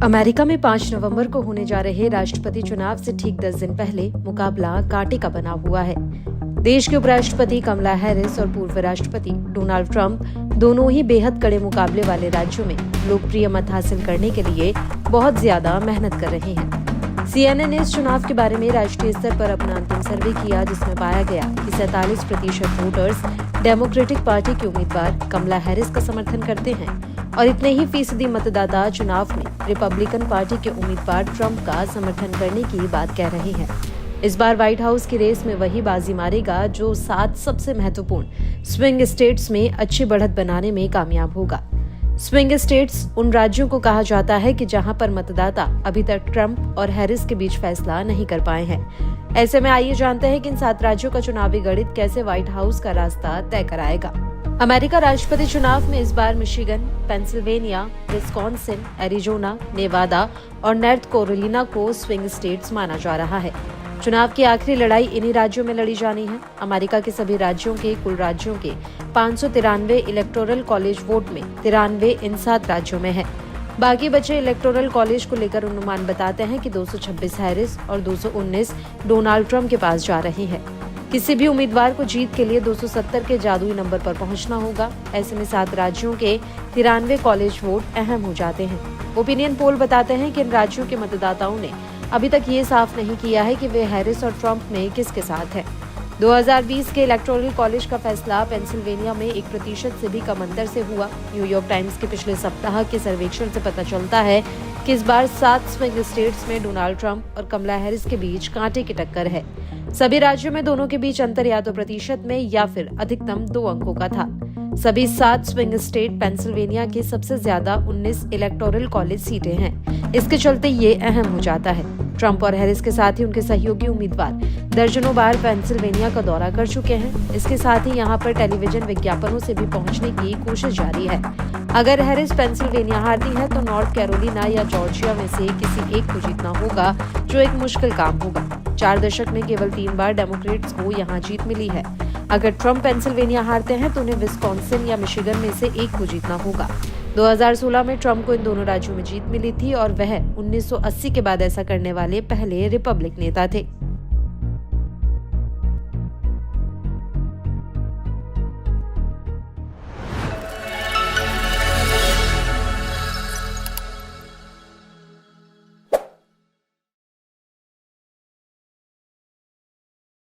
America में 5 नवंबर को होने जा रहे राष्ट्रपति चुनाव से ठीक 10 दिन पहले मुकाबला कांटे का बना हुआ है। देश के उपराष्ट्रपति कमला हैरिस और पूर्व राष्ट्रपति डोनाल्ड ट्रंप दोनों ही बेहद कड़े मुकाबले वाले राज्यों में लोकप्रिय मत हासिल करने के लिए बहुत ज्यादा मेहनत कर रहे हैं। CNN ने इस चुनाव के बारे में राष्ट्रीय स्तर पर अपना अंतिम सर्वे किया, जिसमें पाया गया कि 47% वोटर्स डेमोक्रेटिक पार्टी के उम्मीदवार कमला हैरिस का समर्थन करते हैं और इतने ही फीसदी मतदाता चुनाव में रिपब्लिकन पार्टी के उम्मीदवार ट्रंप का समर्थन करने की बात कह रहे हैं। इस बार व्हाइट हाउस की रेस में वही बाजी मारेगा जो 7 सबसे महत्वपूर्ण स्विंग स्टेट्स में अच्छी बढ़त बनाने में कामयाब होगा। स्विंग स्टेट्स उन राज्यों को कहा जाता है कि जहां पर मतदाता अभी तक ट्रंप और हैरिस के बीच फैसला नहीं कर पाए हैं। ऐसे में आइए जानते हैं कि इन 7 राज्यों का चुनावी गणित कैसे व्हाइट हाउस का रास्ता तय कराएगा। अमेरिका राष्ट्रपति चुनाव में इस बार Michigan, Pennsylvania, Wisconsin, Arizona, Nevada और नॉर्थ कैरोलिना को स्विंग स्टेट्स माना जा रहा है। चुनाव की आखिरी लड़ाई इन्हीं राज्यों में लड़ी जानी है। अमेरिका के सभी राज्यों के कुल राज्यों के 593 इलेक्टोरल कॉलेज वोट में 93 इन 7 राज्यों में है। बाकी बचे इलेक्टोरल कॉलेज को लेकर अनुमान बताते हैं कि 226 हैरिस और 219 डोनाल्ड ट्रंप के पास जा रहे हैं। किसी भी उम्मीदवार को जीत के लिए 270 के जादुई नंबर पर पहुंचना होगा। ऐसे में 7 राज्यों के 93 कॉलेज वोट अहम हो जाते हैं। ओपिनियन पोल बताते हैं कि इन राज्यों के मतदाताओं ने अभी तक ये साफ नहीं किया है कि वे हैरिस और ट्रंप में किसके साथ है। 2020 के इलेक्टोरल कॉलेज का फैसला पेंसिल्वेनिया में 1% से भी कम अंतर से हुआ। न्यूयॉर्क टाइम्स के पिछले सप्ताह के सर्वेक्षण से पता चलता है कि इस बार 7 स्विंग स्टेट्स में डोनाल्ड ट्रंप और कमला हैरिस के बीच कांटे की टक्कर है। सभी राज्यों में दोनों के बीच अंतर या तो प्रतिशत में या फिर अधिकतम 2 अंकों का था। सभी 7 स्विंग स्टेट पेंसिल्वेनिया के सबसे ज्यादा 19 इलेक्टोरल कॉलेज सीटें हैं। इसके चलते ये अहम हो जाता है। ट्रंप और हैरिस के साथ ही उनके सहयोगी उम्मीदवार दर्जनों बार पेंसिल्वेनिया का दौरा कर चुके हैं। इसके साथ ही यहाँ पर टेलीविजन विज्ञापनों से भी पहुंचने की कोशिश जारी है। अगर हैरिस पेंसिल्वेनिया हारती है तो नॉर्थ कैरोलिना या जॉर्जिया में से किसी एक को जीतना होगा, जो एक मुश्किल काम होगा। 4 दशक में केवल 3 बार डेमोक्रेट्स को यहाँ जीत मिली है। अगर ट्रंप पेंसिल्वेनिया हारते हैं तो उन्हें विस्कॉन्सिन या मिशिगन में से एक को जीतना होगा। 2016 में ट्रंप को इन दोनों राज्यों में जीत मिली थी और वह 1980 के बाद ऐसा करने वाले पहले रिपब्लिक नेता थे।